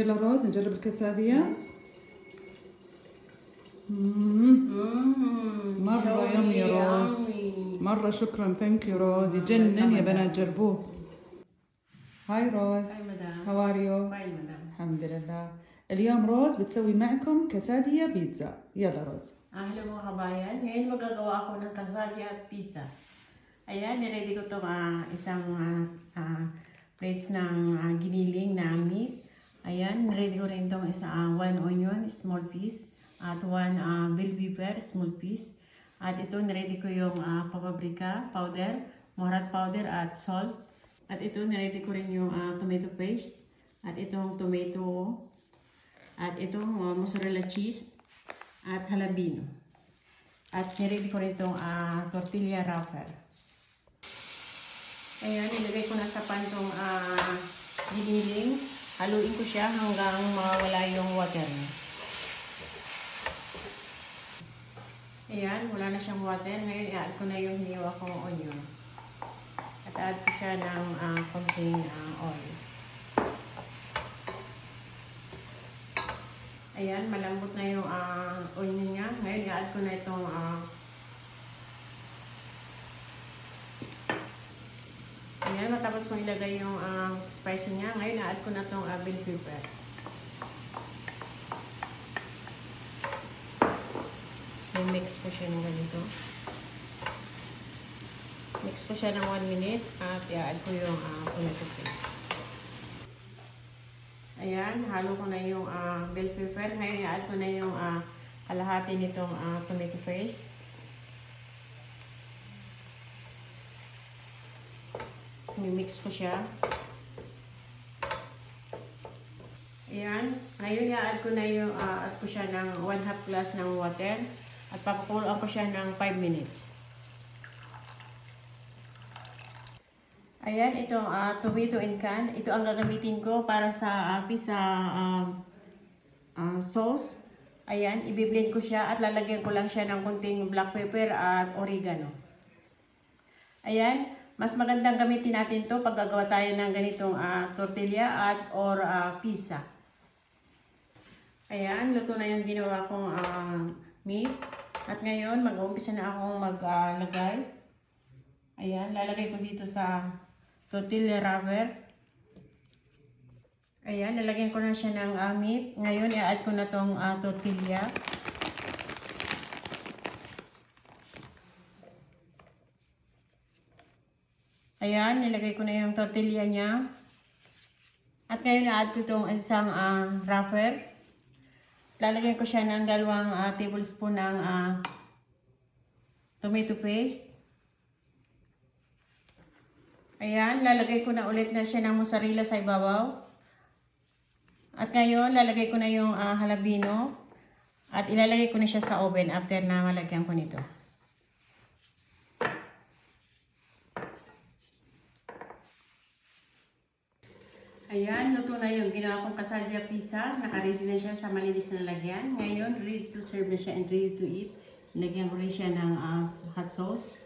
يلا روز نجرب الكسادية. مرة يم يا روز، مرة شكرا. ثانك يو روز، يجنن يا بنات، جربوه. هاي روز. هاي مدام. هاو ار يو؟ هاي مدام. الحمد لله. اليوم روز بتسوي معكم كسادية بيتزا. يلا روز. Hello mga kabayan. Ngayon magagawa ako ng quesadilla pizza. Ayan, niready ko itong isang plates ng giniling na meat. Ayan, niready ko rin itong one onion, small piece. At one bell pepper, small piece. At ito, niready ko yung paprika powder, morat powder at salt. At ito, niready ko rin yung tomato paste. At itong tomato. At itong mozzarella cheese. At jalapeno. At niready ko rin itong tortilla wrapper. Ayan, nilagay ko na sa pan itong giniling. Haluin ko siya hanggang mawala yung water niya. Ayan, wala na siyang water. Ngayon, i-add ko na yung hiniwa kong onion. At add ko siya ng konting oil. Ayan, malambot na yung onion niya. Ngayon, i-add ko na itong ayan, matapos kong ilagay yung spice niya. Ngayon, i-add ko na itong bell pepper. I-mix ko siya ng ganito. Mix ko siya ng 1 minute at i-add ko yung tomato paste. Ayan, halo ko na yung bell pepper. Ngayon, i-add ko na yung kalahati nitong tomato paste. I-mix ko siya. Ayan, ngayon i-add ko na yung add ko siya ng 1/2 glass ng water at papakuluan ko siya ng 5 minutes. Ayan, itong tomato in can. Ito ang gagamitin ko para sa pizza sauce. Ayan, i-blend ko siya at lalagyan ko lang siya ng konting black pepper at oregano. Ayan, mas magandang gamitin natin to pag gagawa tayo ng ganitong tortilla at or pizza. Ayan, luto na yung ginawa kong meat. At ngayon, mag-uumpisa na akong maglagay. Ayan, lalagay ko dito sa tortilla wrapper. Ayan, lalagyan ko na siya ng meat. Ngayon, i-add ko na tong tortilla. Ayan, nilagay ko na yung tortilla niya. At ngayon, i-add ko itong isang wrapper. Lalagyan ko siya ng 2 tablespoon ng tomato paste. Ayan, lalagay ko na ulit na siya ng mozzarella sa ibabaw. At ngayon, lalagay ko na yung jalapeno. At ilalagay ko na siya sa oven after na malagyan ko nito. Ayan, luto na yung ginawa kong quesadilla pizza. Naka-ready na siya sa malinis na lagyan. Ngayon, ready to serve na siya and ready to eat. Lagyan ko rin siya ng hot sauce.